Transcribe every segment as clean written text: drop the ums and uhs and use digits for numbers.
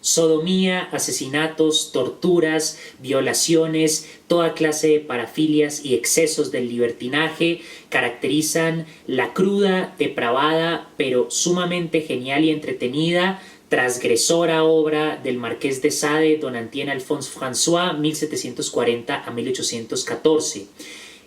Sodomía, asesinatos, torturas, violaciones, toda clase de parafilias y excesos del libertinaje caracterizan la cruda, depravada, pero sumamente genial y entretenida, transgresora obra del Marqués de Sade, Don Antien Alphonse François, 1740 a 1814.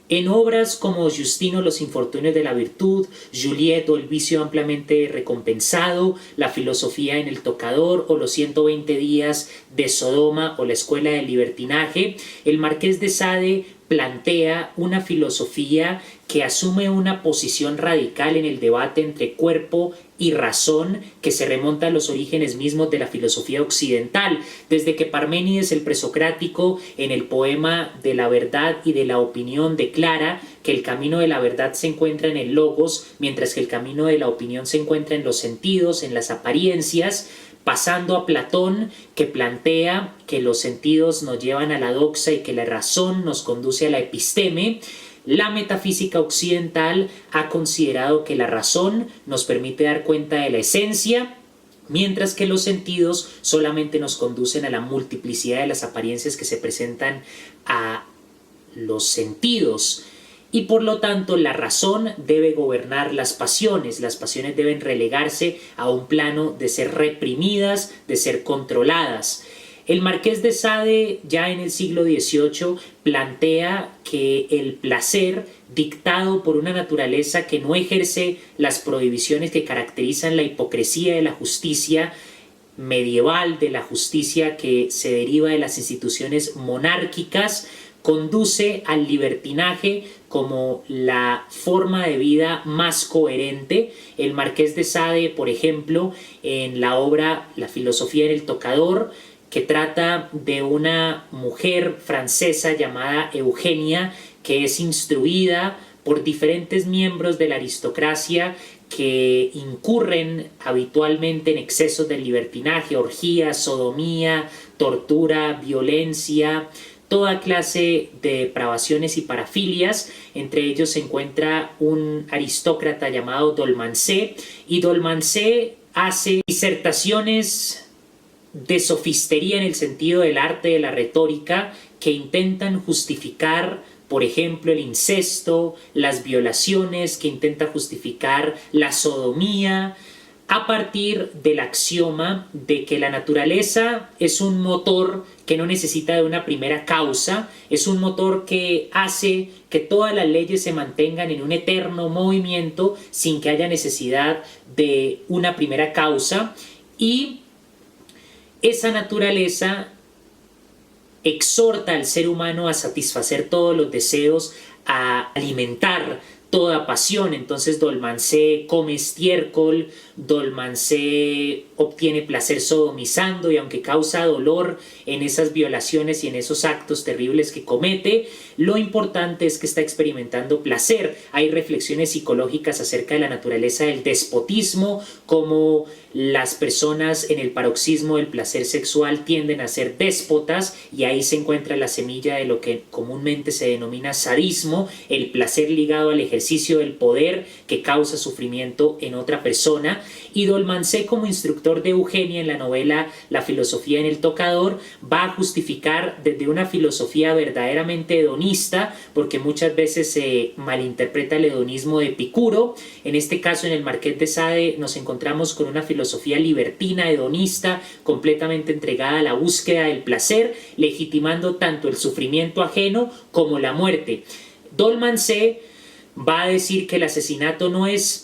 En obras como Justino, Los infortunios de la virtud, Juliette o El vicio ampliamente recompensado, La filosofía en el tocador o Los 120 días de Sodoma o La escuela del libertinaje, el Marqués de Sade plantea una filosofía que asume una posición radical en el debate entre cuerpo y razón que se remonta a los orígenes mismos de la filosofía occidental, desde que Parménides el presocrático en el poema de la verdad y de la opinión declara que el camino de la verdad se encuentra en el logos, mientras que el camino de la opinión se encuentra en los sentidos, en las apariencias, pasando a Platón, que plantea que los sentidos nos llevan a la doxa y que la razón nos conduce a la episteme. La metafísica occidental ha considerado que la razón nos permite dar cuenta de la esencia, mientras que los sentidos solamente nos conducen a la multiplicidad de las apariencias que se presentan a los sentidos. Y por lo tanto la razón debe gobernar las pasiones deben relegarse a un plano de ser reprimidas, de ser controladas. El Marqués de Sade ya en el siglo XVIII plantea que el placer dictado por una naturaleza que no ejerce las prohibiciones que caracterizan la hipocresía de la justicia medieval, de la justicia que se deriva de las instituciones monárquicas, conduce al libertinaje como la forma de vida más coherente. El Marqués de Sade, por ejemplo, en la obra La filosofía en el tocador, que trata de una mujer francesa llamada Eugenia, que es instruida por diferentes miembros de la aristocracia que incurren habitualmente en excesos de libertinaje, orgías, sodomía, tortura, violencia, toda clase de depravaciones y parafilias. Entre ellos se encuentra un aristócrata llamado Dolmancé, y Dolmancé hace disertaciones de sofistería en el sentido del arte de la retórica que intentan justificar, por ejemplo, el incesto, las violaciones, que intenta justificar la sodomía, a partir del axioma de que la naturaleza es un motor que no necesita de una primera causa, es un motor que hace que todas las leyes se mantengan en un eterno movimiento sin que haya necesidad de una primera causa, y esa naturaleza exhorta al ser humano a satisfacer todos los deseos, a alimentar toda pasión. Entonces Dolmancé come estiércol, Dolmancé obtiene placer sodomizando, y aunque causa dolor en esas violaciones y en esos actos terribles que comete, lo importante es que está experimentando placer. Hay reflexiones psicológicas acerca de la naturaleza del despotismo, como las personas en el paroxismo del placer sexual tienden a ser déspotas, y ahí se encuentra la semilla de lo que comúnmente se denomina sadismo, el placer ligado al ejercicio del poder que causa sufrimiento en otra persona. Y Dolmancé, como instructor de Eugenia en la novela La filosofía en el tocador, va a justificar desde una filosofía verdaderamente hedonista, porque muchas veces se malinterpreta el hedonismo de Epicuro. En este caso, en el Marqués de Sade nos encontramos con una filosofía libertina, hedonista, completamente entregada a la búsqueda del placer, legitimando tanto el sufrimiento ajeno como la muerte. Dolmancé va a decir que el asesinato no es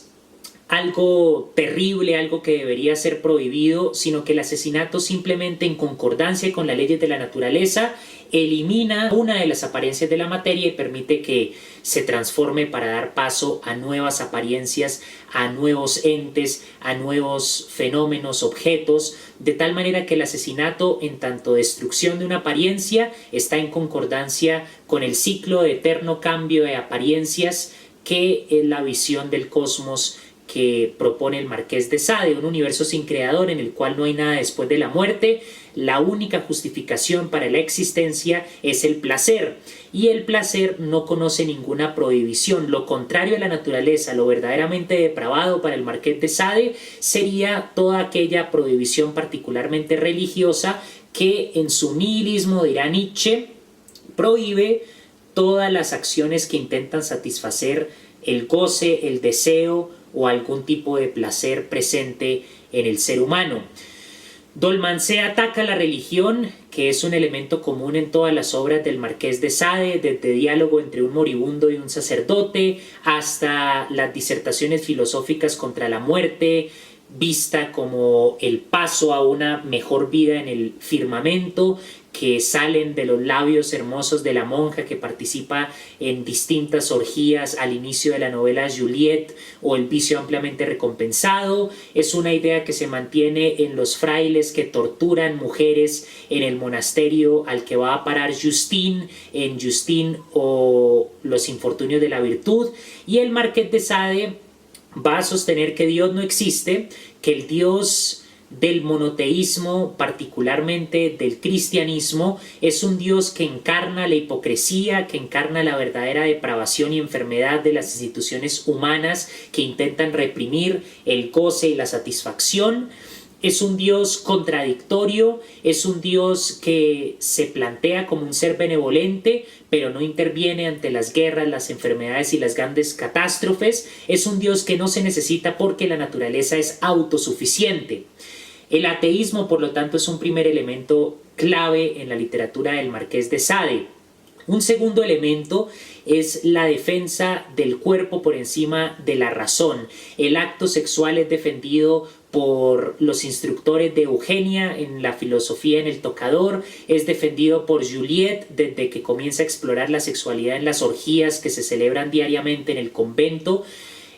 algo terrible, algo que debería ser prohibido, sino que el asesinato, simplemente en concordancia con las leyes de la naturaleza, elimina una de las apariencias de la materia y permite que se transforme para dar paso a nuevas apariencias, a nuevos entes, a nuevos fenómenos, objetos, de tal manera que el asesinato, en tanto destrucción de una apariencia, está en concordancia con el ciclo de eterno cambio de apariencias que es la visión del cosmos que propone el Marqués de Sade, un universo sin creador en el cual no hay nada después de la muerte. La única justificación para la existencia es el placer, y el placer no conoce ninguna prohibición. Lo contrario a la naturaleza, lo verdaderamente depravado para el Marqués de Sade, sería toda aquella prohibición particularmente religiosa que en su nihilismo, dirá Nietzsche, prohíbe todas las acciones que intentan satisfacer el goce, el deseo o algún tipo de placer presente en el ser humano. Dolmancé ataca la religión, que es un elemento común en todas las obras del Marqués de Sade, desde diálogo entre un moribundo y un sacerdote, hasta las disertaciones filosóficas contra la muerte, vista como el paso a una mejor vida en el firmamento, que salen de los labios hermosos de la monja que participa en distintas orgías al inicio de la novela Juliette, o el vicio ampliamente recompensado. Es una idea que se mantiene en los frailes que torturan mujeres en el monasterio al que va a parar Justine, en Justine o Los infortunios de la virtud. Y el Marqués de Sade va a sostener que Dios no existe, que el Dios del monoteísmo, particularmente del cristianismo, es un Dios que encarna la hipocresía, que encarna la verdadera depravación y enfermedad de las instituciones humanas que intentan reprimir el goce y la satisfacción. Es un Dios contradictorio, es un Dios que se plantea como un ser benevolente, pero no interviene ante las guerras, las enfermedades y las grandes catástrofes. Es un Dios que no se necesita porque la naturaleza es autosuficiente. El ateísmo, por lo tanto, es un primer elemento clave en la literatura del Marqués de Sade. Un segundo elemento es la defensa del cuerpo por encima de la razón. El acto sexual es defendido por los instructores de Eugenia en la filosofía en el tocador, es defendido por Juliette desde que comienza a explorar la sexualidad en las orgías que se celebran diariamente en el convento,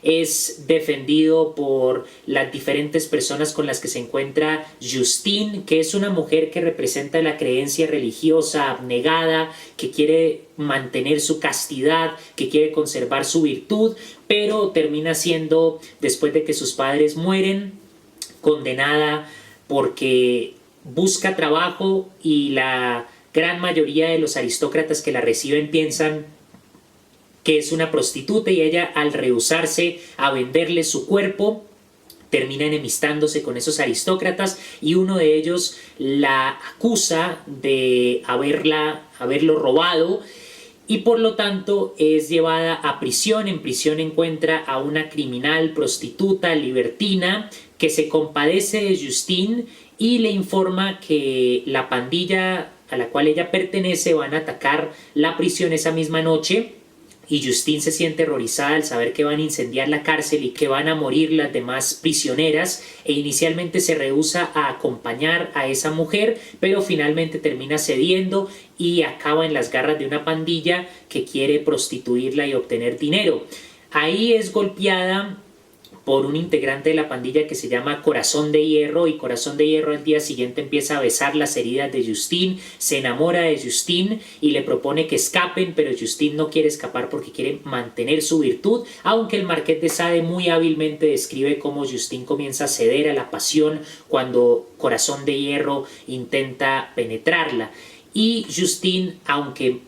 es defendido por las diferentes personas con las que se encuentra Justine, que es una mujer que representa la creencia religiosa abnegada, que quiere mantener su castidad, que quiere conservar su virtud, pero termina siendo, después de que sus padres mueren, condenada porque busca trabajo, y la gran mayoría de los aristócratas que la reciben piensan que es una prostituta, y ella, al rehusarse a venderle su cuerpo, termina enemistándose con esos aristócratas, y uno de ellos la acusa de haberlo robado, y por lo tanto es llevada a prisión. En prisión encuentra a una criminal, prostituta, libertina, que se compadece de Justine y le informa que la pandilla a la cual ella pertenece van a atacar la prisión esa misma noche. Y Justine se siente horrorizada al saber que van a incendiar la cárcel y que van a morir las demás prisioneras, e inicialmente se rehúsa a acompañar a esa mujer, pero finalmente termina cediendo y acaba en las garras de una pandilla que quiere prostituirla y obtener dinero. Ahí es golpeada por un integrante de la pandilla que se llama Corazón de Hierro, y Corazón de Hierro al día siguiente empieza a besar las heridas de Justine, se enamora de Justine y le propone que escapen, pero Justine no quiere escapar porque quiere mantener su virtud, aunque el Marqués de Sade muy hábilmente describe cómo Justine comienza a ceder a la pasión cuando Corazón de Hierro intenta penetrarla. Y Justine, aunque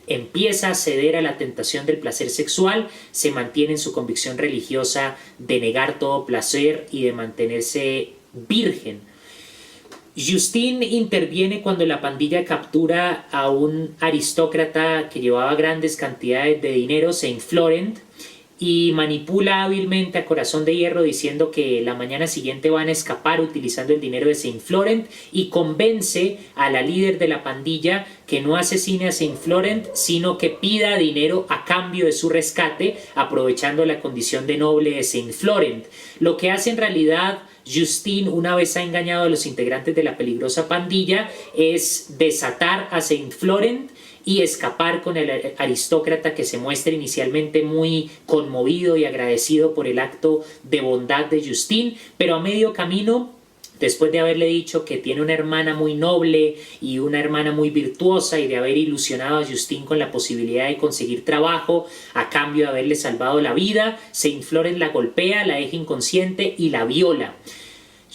empieza a ceder a la tentación del placer sexual, se mantiene en su convicción religiosa de negar todo placer y de mantenerse virgen. Justine interviene cuando la pandilla captura a un aristócrata que llevaba grandes cantidades de dinero, Saint Florent, y manipula hábilmente a Corazón de Hierro diciendo que la mañana siguiente van a escapar utilizando el dinero de Saint Florent, y convence a la líder de la pandilla que no asesine a Saint Florent, sino que pida dinero a cambio de su rescate, aprovechando la condición de noble de Saint Florent. Lo que hace en realidad Justine, una vez ha engañado a los integrantes de la peligrosa pandilla, es desatar a Saint Florent y escapar con el aristócrata, que se muestra inicialmente muy conmovido y agradecido por el acto de bondad de Justine, pero a medio camino después de haberle dicho que tiene una hermana muy noble y una hermana muy virtuosa y de haber ilusionado a Justine con la posibilidad de conseguir trabajo a cambio de haberle salvado la vida, Saint Florent la golpea, la deja inconsciente y la viola.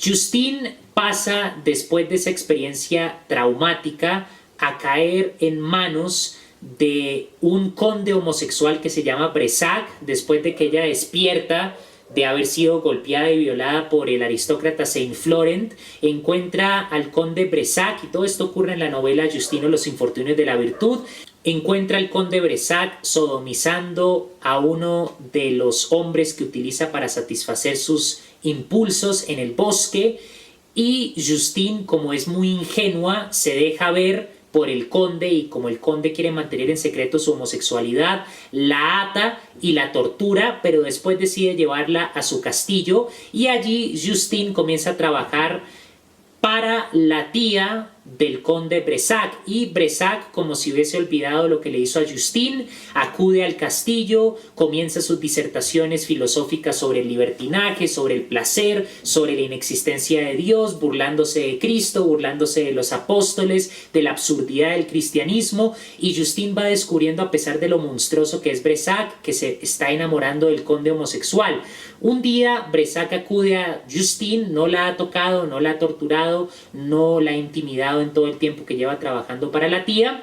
Justine pasa, después de esa experiencia traumática, a caer en manos de un conde homosexual que se llama Bressac, después de que ella despierta de haber sido golpeada y violada por el aristócrata Saint Florent, encuentra al conde Bressac, y todo esto ocurre en la novela Justine o los infortunios de la virtud. Encuentra al conde Bressac sodomizando a uno de los hombres que utiliza para satisfacer sus impulsos en el bosque, y Justine, como es muy ingenua, se deja ver por el conde, y como el conde quiere mantener en secreto su homosexualidad, la ata y la tortura, pero después decide llevarla a su castillo, y allí Justine comienza a trabajar para la tía del conde Bressac, y Bressac, como si hubiese olvidado lo que le hizo a Justine, acude al castillo, comienza sus disertaciones filosóficas sobre el libertinaje, sobre el placer, sobre la inexistencia de Dios, burlándose de Cristo, burlándose de los apóstoles, de la absurdidad del cristianismo, y Justine va descubriendo, a pesar de lo monstruoso que es Bressac, que se está enamorando del conde homosexual. Un día Bressac acude a Justine, no la ha tocado, no la ha torturado, no la ha intimidado en todo el tiempo que lleva trabajando para la tía,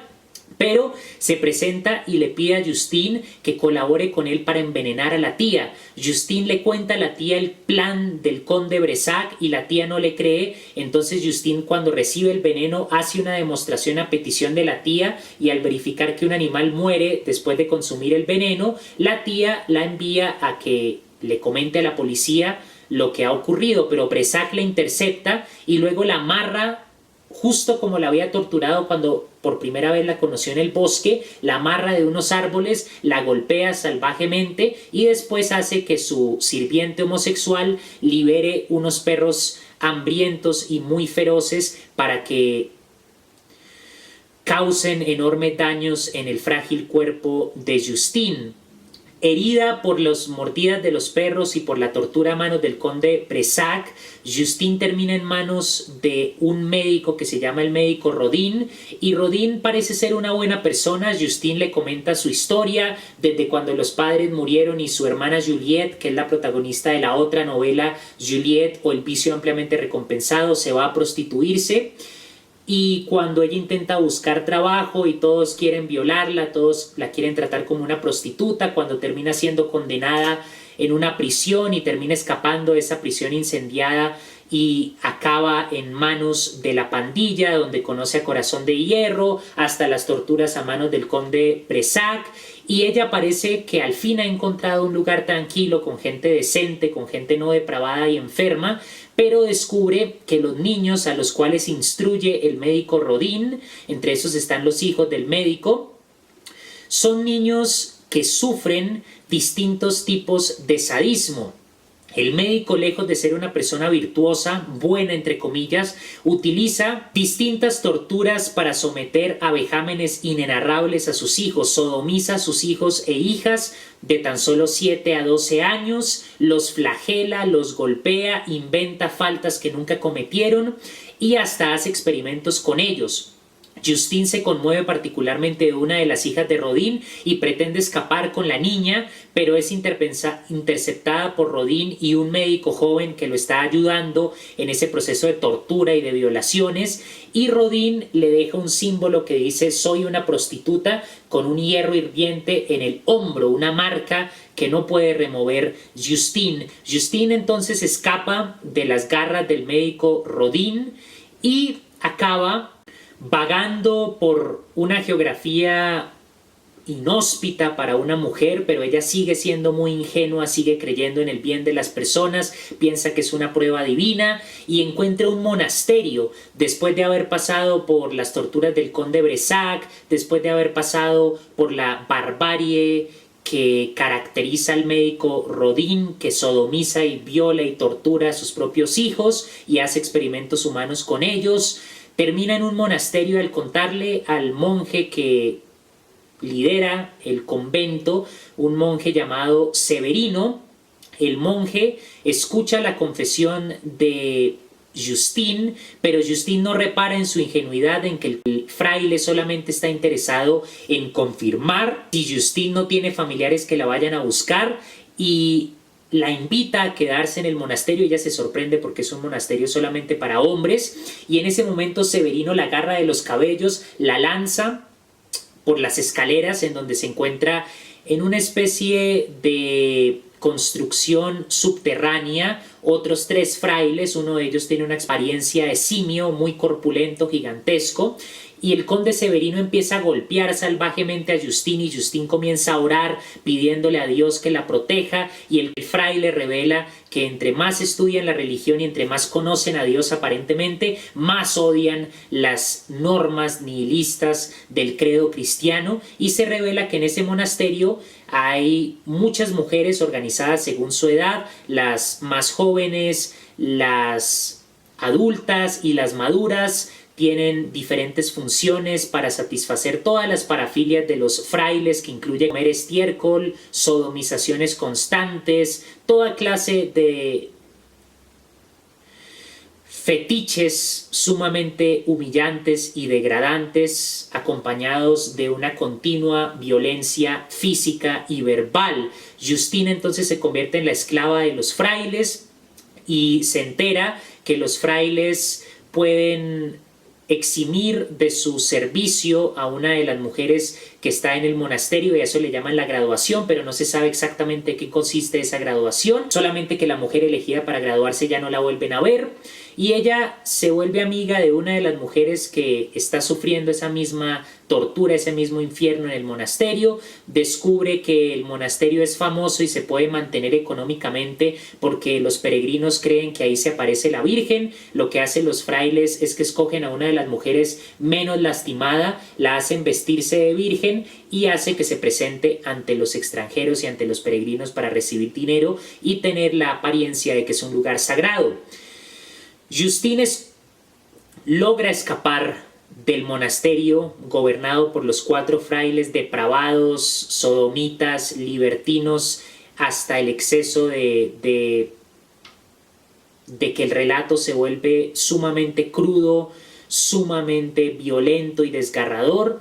pero se presenta y le pide a Justine que colabore con él para envenenar a la tía. Justine le cuenta a la tía el plan del conde Bressac y la tía no le cree. Entonces Justine, cuando recibe el veneno, hace una demostración a petición de la tía, y al verificar que un animal muere después de consumir el veneno, la tía la envía a que le comente a la policía lo que ha ocurrido, pero Bressac la intercepta y luego la amarra, justo como la había torturado cuando por primera vez la conoció en el bosque, la amarra de unos árboles, la golpea salvajemente y después hace que su sirviente homosexual libere unos perros hambrientos y muy feroces para que causen enormes daños en el frágil cuerpo de Justine. Herida por las mordidas de los perros y por la tortura a manos del conde Bressac, Justine termina en manos de un médico que se llama el médico Rodin, y Rodin parece ser una buena persona. Justine le comenta su historia desde cuando los padres murieron y su hermana Juliette, que es la protagonista de la otra novela Juliette o El vicio ampliamente recompensado, se va a prostituirse. Y cuando ella intenta buscar trabajo y todos quieren violarla, todos la quieren tratar como una prostituta, cuando termina siendo condenada en una prisión y termina escapando de esa prisión incendiada y acaba en manos de la pandilla, donde conoce a Corazón de Hierro, hasta las torturas a manos del conde Bressac. Y ella parece que al fin ha encontrado un lugar tranquilo, con gente decente, con gente no depravada y enferma, pero descubre que los niños a los cuales instruye el médico Rodin, entre esos están los hijos del médico, son niños que sufren distintos tipos de sadismo. El médico, lejos de ser una persona virtuosa, buena entre comillas, utiliza distintas torturas para someter a vejámenes inenarrables a sus hijos. Sodomiza a sus hijos e hijas de tan solo 7 a 12 años, los flagela, los golpea, inventa faltas que nunca cometieron y hasta hace experimentos con ellos. Justine se conmueve particularmente de una de las hijas de Rodin y pretende escapar con la niña, pero es interceptada por Rodin y un médico joven que lo está ayudando en ese proceso de tortura y de violaciones, y Rodin le deja un símbolo que dice "soy una prostituta", con un hierro hirviente en el hombro, una marca que no puede remover Justine. Justine entonces escapa de las garras del médico Rodin y acaba vagando por una geografía inhóspita para una mujer, pero ella sigue siendo muy ingenua, sigue creyendo en el bien de las personas, piensa que es una prueba divina y encuentra un monasterio después de haber pasado por las torturas del conde Bressac, después de haber pasado por la barbarie que caracteriza al médico Rodin, que sodomiza y viola y tortura a sus propios hijos y hace experimentos humanos con ellos. Termina en un monasterio al contarle al monje que lidera el convento, un monje llamado Severino. El monje escucha la confesión de Justine, pero Justine no repara en su ingenuidad, en que el fraile solamente está interesado en confirmar si Justine no tiene familiares que la vayan a buscar, y la invita a quedarse en el monasterio. Ella se sorprende porque es un monasterio solamente para hombres, y en ese momento Severino la agarra de los cabellos, la lanza por las escaleras en donde se encuentra en una especie de construcción subterránea. Otros 3 frailes, uno de ellos tiene una experiencia de simio, muy corpulento, gigantesco, y el conde Severino empieza a golpear salvajemente a Justine, y Justine comienza a orar pidiéndole a Dios que la proteja, y el fraile revela que entre más estudian la religión y entre más conocen a Dios aparentemente, más odian las normas nihilistas del credo cristiano, y se revela que en ese monasterio hay muchas mujeres organizadas según su edad, las más jóvenes, las adultas y las maduras. Tienen diferentes funciones para satisfacer todas las parafilias de los frailes, que incluye comer estiércol, sodomizaciones constantes, toda clase de fetiches sumamente humillantes y degradantes, acompañados de una continua violencia física y verbal. Justine entonces se convierte en la esclava de los frailes y se entera que los frailes pueden eximir de su servicio a una de las mujeres que está en el monasterio, y a eso le llaman la graduación, pero no se sabe exactamente qué consiste esa graduación, solamente que la mujer elegida para graduarse ya no la vuelven a ver, y ella se vuelve amiga de una de las mujeres que está sufriendo esa misma tortura, ese mismo infierno en el monasterio. Descubre que el monasterio es famoso y se puede mantener económicamente porque los peregrinos creen que ahí se aparece la Virgen. Lo que hacen los frailes es que escogen a una de las mujeres menos lastimada, la hacen vestirse de virgen y hace que se presente ante los extranjeros y ante los peregrinos para recibir dinero y tener la apariencia de que es un lugar sagrado. Justine logra escapar del monasterio gobernado por los 4 frailes depravados, sodomitas, libertinos, hasta el exceso de que el relato se vuelve sumamente crudo, sumamente violento y desgarrador,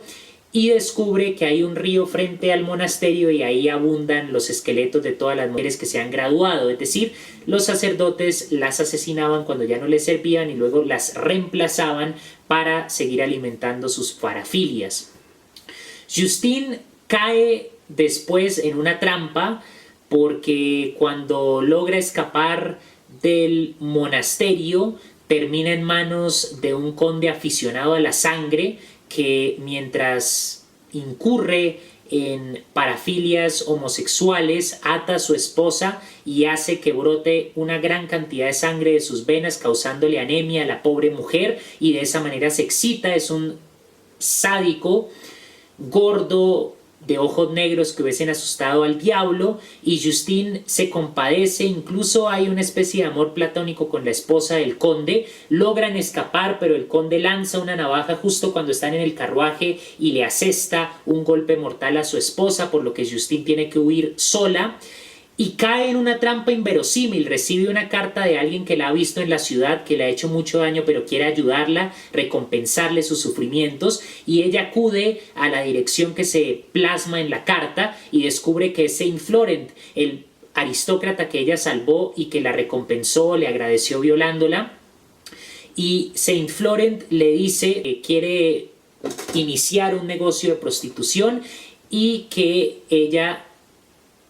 y descubre que hay un río frente al monasterio y ahí abundan los esqueletos de todas las mujeres que se han graduado, es decir, los sacerdotes las asesinaban cuando ya no les servían y luego las reemplazaban para seguir alimentando sus parafilias. Justine cae después en una trampa porque cuando logra escapar del monasterio termina en manos de un conde aficionado a la sangre que, mientras incurre en parafilias homosexuales, ata a su esposa y hace que brote una gran cantidad de sangre de sus venas, causándole anemia a la pobre mujer, y de esa manera se excita. Es un sádico gordo de ojos negros que hubiesen asustado al diablo, y Justine se compadece. Incluso hay una especie de amor platónico con la esposa del conde. Logran escapar, pero el conde lanza una navaja justo cuando están en el carruaje y le asesta un golpe mortal a su esposa, por lo que Justine tiene que huir sola y cae en una trampa inverosímil. Recibe una carta de alguien que la ha visto en la ciudad, que le ha hecho mucho daño pero quiere ayudarla, recompensarle sus sufrimientos, y ella acude a la dirección que se plasma en la carta y descubre que es Saint Florent, el aristócrata que ella salvó y que la recompensó, le agradeció violándola. Y Saint Florent le dice que quiere iniciar un negocio de prostitución y que ella,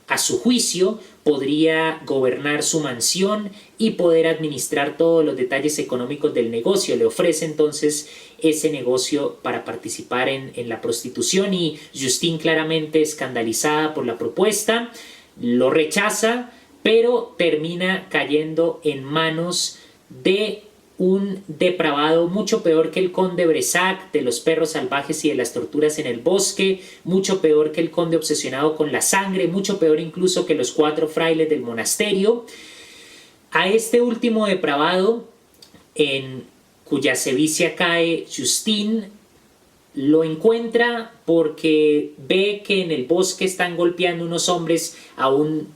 a su juicio, podría gobernar su mansión y poder administrar todos los detalles económicos del negocio. Le ofrece entonces ese negocio para participar en la prostitución, y Justine, claramente escandalizada por la propuesta, lo rechaza, pero termina cayendo en manos de un depravado mucho peor que el conde Bressac, de los perros salvajes y de las torturas en el bosque, mucho peor que el conde obsesionado con la sangre, mucho peor incluso que los 4 frailes del monasterio. A este último depravado, en cuya sevicia cae Justine, lo encuentra porque ve que en el bosque están golpeando unos hombres a un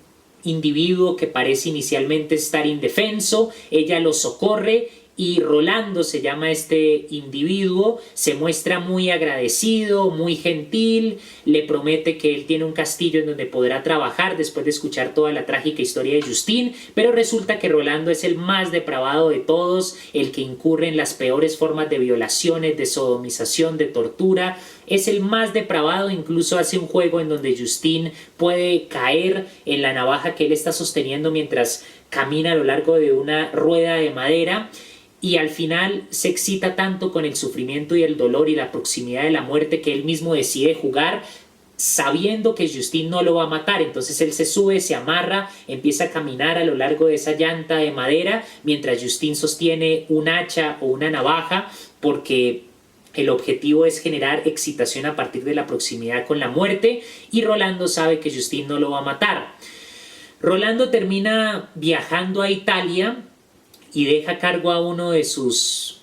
individuo que parece inicialmente estar indefenso. Ella lo socorre y Rolando se llama este individuo, se muestra muy agradecido, muy gentil, le promete que él tiene un castillo en donde podrá trabajar después de escuchar toda la trágica historia de Justine, pero resulta que Rolando es el más depravado de todos, el que incurre en las peores formas de violaciones, de sodomización, de tortura, es el más depravado, incluso hace un juego en donde Justine puede caer en la navaja que él está sosteniendo mientras camina a lo largo de una rueda de madera, y al final se excita tanto con el sufrimiento y el dolor y la proximidad de la muerte que él mismo decide jugar sabiendo que Justine no lo va a matar. Entonces él se sube, se amarra, empieza a caminar a lo largo de esa llanta de madera mientras Justine sostiene un hacha o una navaja, porque el objetivo es generar excitación a partir de la proximidad con la muerte, y Rolando sabe que Justine no lo va a matar. Rolando termina viajando a Italia y deja a cargo a uno de sus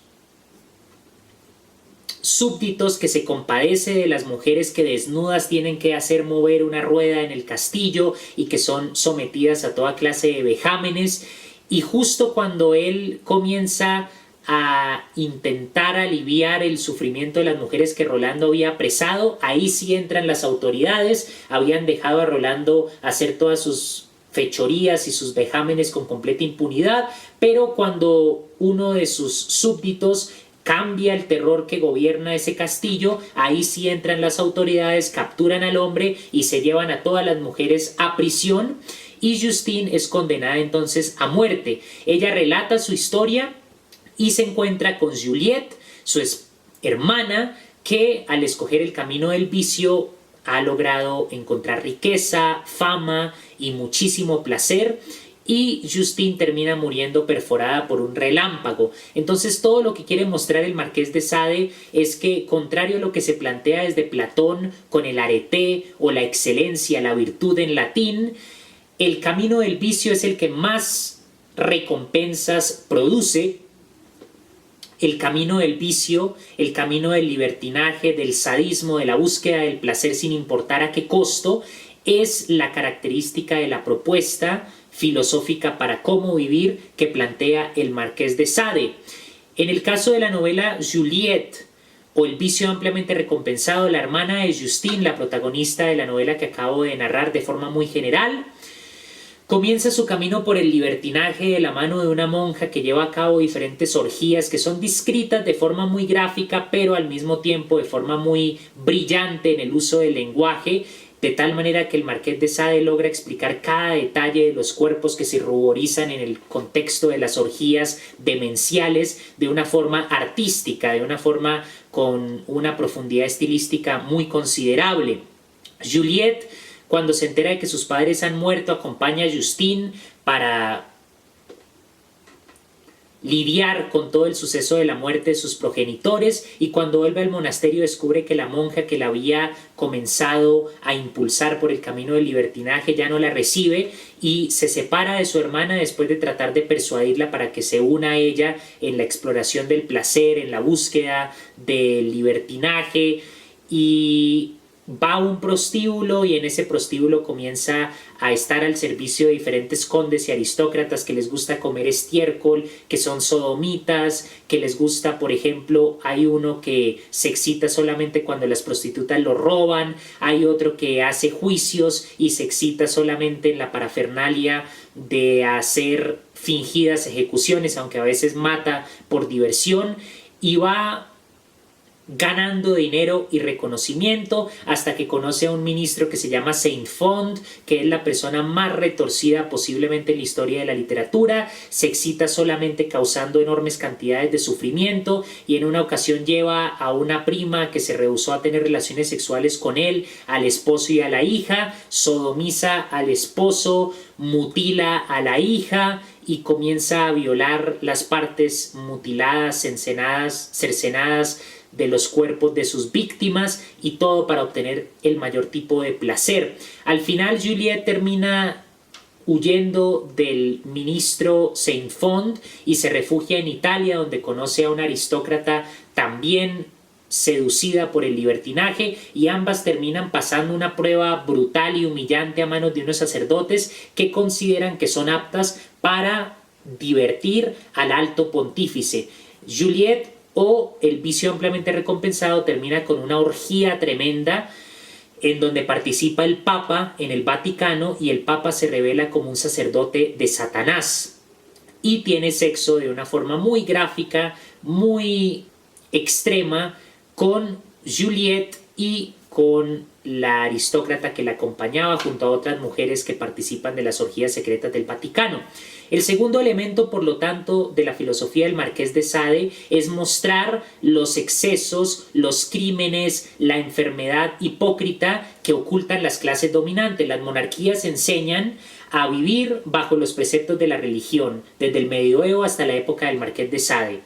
súbditos que se compadece de las mujeres que desnudas tienen que hacer mover una rueda en el castillo y que son sometidas a toda clase de vejámenes, y justo cuando él comienza a intentar aliviar el sufrimiento de las mujeres que Rolando había apresado, ahí sí entran las autoridades. Habían dejado a Rolando hacer todas sus fechorías y sus vejámenes con completa impunidad, pero cuando uno de sus súbditos cambia el terror que gobierna ese castillo, ahí sí entran las autoridades, capturan al hombre y se llevan a todas las mujeres a prisión, y Justine es condenada entonces a muerte. Ella relata su historia y se encuentra con Juliette, su hermana, que al escoger el camino del vicio ha logrado encontrar riqueza, fama y muchísimo placer, y Justine termina muriendo perforada por un relámpago. Entonces todo lo que quiere mostrar el Marqués de Sade es que, contrario a lo que se plantea desde Platón con el arete o la excelencia, la virtud en latín, el camino del vicio es el que más recompensas produce. El camino del vicio, el camino del libertinaje, del sadismo, de la búsqueda del placer sin importar a qué costo, es la característica de la propuesta filosófica para cómo vivir que plantea el Marqués de Sade. En el caso de la novela Juliette, o El vicio ampliamente recompensado, la hermana de Justine, la protagonista de la novela que acabo de narrar de forma muy general, comienza su camino por el libertinaje de la mano de una monja que lleva a cabo diferentes orgías que son descritas de forma muy gráfica, pero al mismo tiempo de forma muy brillante en el uso del lenguaje, de tal manera que el Marqués de Sade logra explicar cada detalle de los cuerpos que se ruborizan en el contexto de las orgías demenciales de una forma artística, de una forma con una profundidad estilística muy considerable. Juliette, cuando se entera de que sus padres han muerto, acompaña a Justine para lidiar con todo el suceso de la muerte de sus progenitores, y cuando vuelve al monasterio descubre que la monja que la había comenzado a impulsar por el camino del libertinaje ya no la recibe, y se separa de su hermana después de tratar de persuadirla para que se una a ella en la exploración del placer, en la búsqueda del libertinaje, y va a un prostíbulo, y en ese prostíbulo comienza a estar al servicio de diferentes condes y aristócratas que les gusta comer estiércol, que son sodomitas, que les gusta, por ejemplo, hay uno que se excita solamente cuando las prostitutas lo roban, hay otro que hace juicios y se excita solamente en la parafernalia de hacer fingidas ejecuciones, aunque a veces mata por diversión, y va ganando dinero y reconocimiento hasta que conoce a un ministro que se llama Saint-Fond, que es la persona más retorcida posiblemente en la historia de la literatura. Se excita solamente causando enormes cantidades de sufrimiento, y en una ocasión lleva a una prima que se rehusó a tener relaciones sexuales con él, al esposo y a la hija, sodomiza al esposo, mutila a la hija y comienza a violar las partes mutiladas, cercenadas de los cuerpos de sus víctimas, y todo para obtener el mayor tipo de placer. Al final Juliette termina huyendo del ministro Saint-Fond y se refugia en Italia, donde conoce a una aristócrata también seducida por el libertinaje, y ambas terminan pasando una prueba brutal y humillante a manos de unos sacerdotes que consideran que son aptas para divertir al alto pontífice. Juliet, o El vicio ampliamente recompensado, termina con una orgía tremenda en donde participa el Papa en el Vaticano, y el Papa se revela como un sacerdote de Satanás y tiene sexo de una forma muy gráfica, muy extrema, con Juliet y con la aristócrata que la acompañaba, junto a otras mujeres que participan de las orgías secretas del Vaticano. El segundo elemento, por lo tanto, de la filosofía del Marqués de Sade es mostrar los excesos, los crímenes, la enfermedad hipócrita que ocultan las clases dominantes. Las monarquías enseñan a vivir bajo los preceptos de la religión, desde el medioevo hasta la época del Marqués de Sade.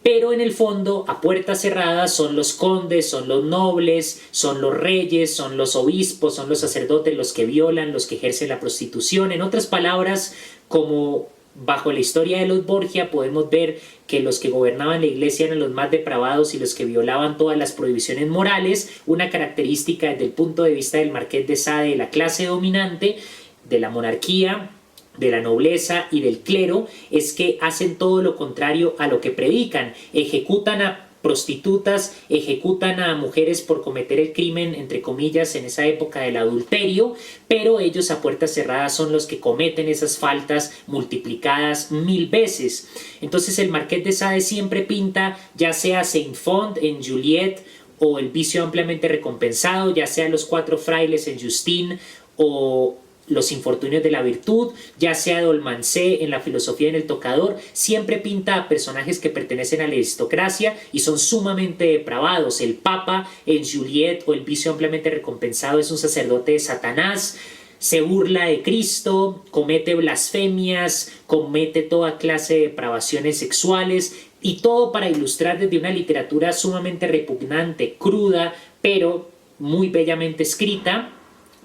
Pero en el fondo, a puertas cerradas, son los condes, son los nobles, son los reyes, son los obispos, son los sacerdotes los que violan, los que ejercen la prostitución. En otras palabras, como bajo la historia de los Borgia podemos ver que los que gobernaban la iglesia eran los más depravados y los que violaban todas las prohibiciones morales. Una característica desde el punto de vista del Marqués de Sade de la clase dominante, de la monarquía, de la nobleza y del clero, es que hacen todo lo contrario a lo que predican. Ejecutan a prostitutas, ejecutan a mujeres por cometer el crimen, entre comillas, en esa época del adulterio, pero ellos a puertas cerradas son los que cometen esas faltas multiplicadas 1000 veces. Entonces el Marqués de Sade siempre pinta, ya sea Saint-Fond en Juliet o El vicio ampliamente recompensado, ya sea Los cuatro frailes en Justine o Los infortunios de la virtud, ya sea Dolmancé en La filosofía en el tocador, siempre pinta a personajes que pertenecen a la aristocracia y son sumamente depravados. El Papa en Juliet o El vicio ampliamente recompensado es un sacerdote de Satanás, se burla de Cristo, comete blasfemias, comete toda clase de depravaciones sexuales, y todo para ilustrar desde una literatura sumamente repugnante, cruda, pero muy bellamente escrita,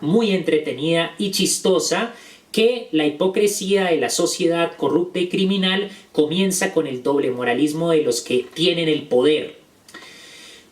muy entretenida y chistosa, que la hipocresía de la sociedad corrupta y criminal comienza con el doble moralismo de los que tienen el poder.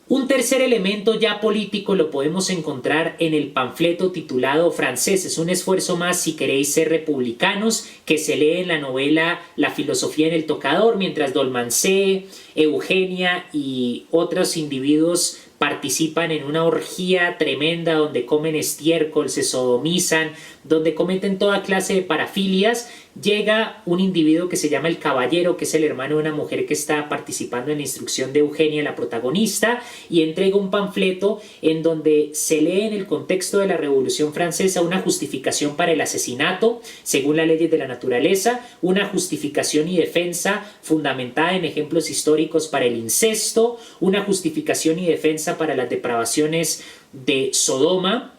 Un tercer elemento ya político lo podemos encontrar en el panfleto titulado Franceses, un esfuerzo más si queréis ser republicanos, que se lee en la novela La filosofía en el tocador, mientras Dolmancé, Eugenia y otros individuos participan en una orgía tremenda donde comen estiércol, se sodomizan, donde cometen toda clase de parafilias. Llega un individuo que se llama el Caballero, que es el hermano de una mujer que está participando en la instrucción de Eugenia, la protagonista, y entrega un panfleto en donde se lee en el contexto de la Revolución Francesa una justificación para el asesinato, según las leyes de la naturaleza, una justificación y defensa fundamentada en ejemplos históricos para el incesto, una justificación y defensa para las depravaciones de Sodoma,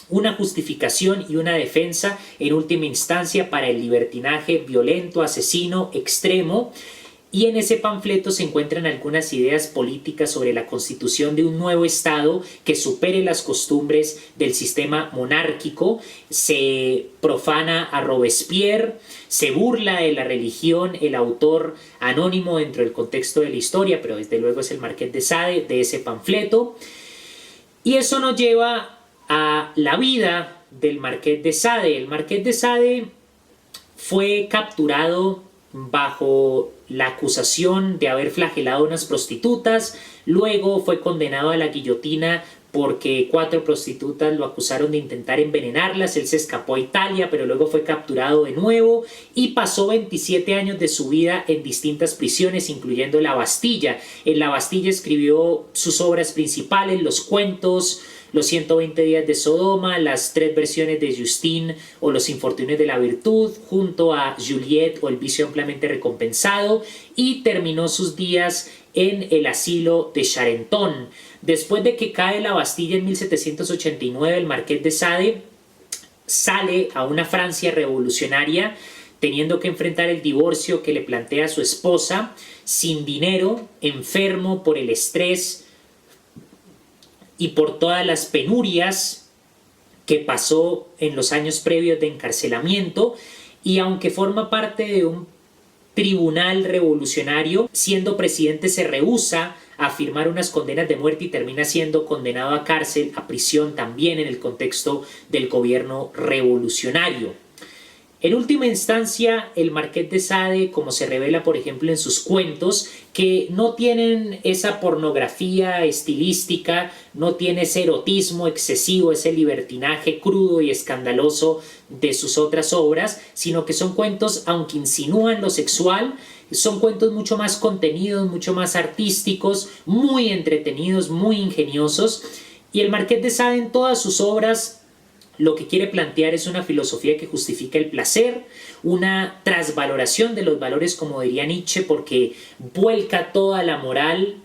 una justificación y una defensa en última instancia para el libertinaje violento, asesino, extremo. Y en ese panfleto se encuentran algunas ideas políticas sobre la constitución de un nuevo Estado que supere las costumbres del sistema monárquico. Se profana a Robespierre, se burla de la religión, el autor anónimo dentro del contexto de la historia, pero desde luego es el Marqués de Sade, de ese panfleto. Y eso nos lleva a la vida del Marqués de Sade. El Marqués de Sade fue capturado bajo la acusación de haber flagelado a unas prostitutas, luego fue condenado a la guillotina porque 4 prostitutas lo acusaron de intentar envenenarlas. Él se escapó a Italia, pero luego fue capturado de nuevo y pasó 27 años de su vida en distintas prisiones, incluyendo la Bastilla. En la Bastilla escribió sus obras principales, los cuentos, Los 120 días de Sodoma, las 3 versiones de Justine o Los infortunios de la virtud, junto a Juliet o El vicio ampliamente recompensado, y terminó sus días en el asilo de Charenton. Después de que cae la Bastilla en 1789, el Marqués de Sade sale a una Francia revolucionaria, teniendo que enfrentar el divorcio que le plantea su esposa, sin dinero, enfermo por el estrés y por todas las penurias que pasó en los años previos de encarcelamiento. Y aunque forma parte de un tribunal revolucionario, siendo presidente se rehúsa a firmar unas condenas de muerte y termina siendo condenado a cárcel, a prisión también en el contexto del gobierno revolucionario. En última instancia, el Marqués de Sade, como se revela por ejemplo en sus cuentos, que no tienen esa pornografía estilística, no tiene ese erotismo excesivo, ese libertinaje crudo y escandaloso de sus otras obras, sino que son cuentos, aunque insinúan lo sexual, son cuentos mucho más contenidos, mucho más artísticos, muy entretenidos, muy ingeniosos. Y el Marqués de Sade en todas sus obras lo que quiere plantear es una filosofía que justifica el placer, una trasvaloración de los valores, como diría Nietzsche, porque vuelca toda la moral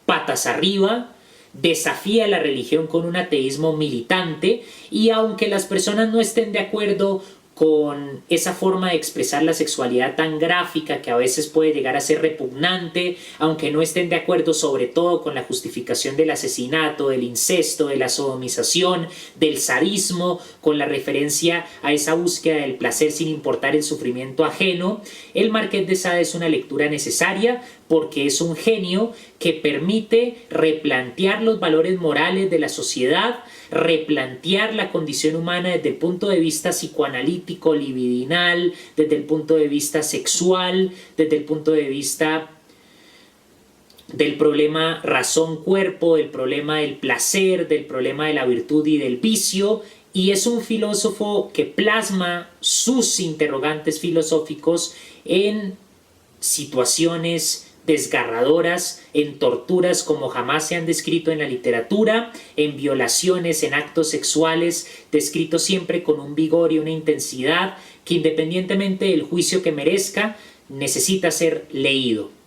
patas arriba, desafía la religión con un ateísmo militante, y aunque las personas no estén de acuerdo con esa forma de expresar la sexualidad tan gráfica que a veces puede llegar a ser repugnante, aunque no estén de acuerdo sobre todo con la justificación del asesinato, del incesto, de la sodomización, del sadismo, con la referencia a esa búsqueda del placer sin importar el sufrimiento ajeno, el Marqués de Sade es una lectura necesaria porque es un genio que permite replantear los valores morales de la sociedad, replantear la condición humana desde el punto de vista psicoanalítico, libidinal, desde el punto de vista sexual, desde el punto de vista del problema razón-cuerpo, del problema del placer, del problema de la virtud y del vicio, y es un filósofo que plasma sus interrogantes filosóficos en situaciones desgarradoras, en torturas como jamás se han descrito en la literatura, en violaciones, en actos sexuales, descritos siempre con un vigor y una intensidad que, independientemente del juicio que merezca, necesita ser leído.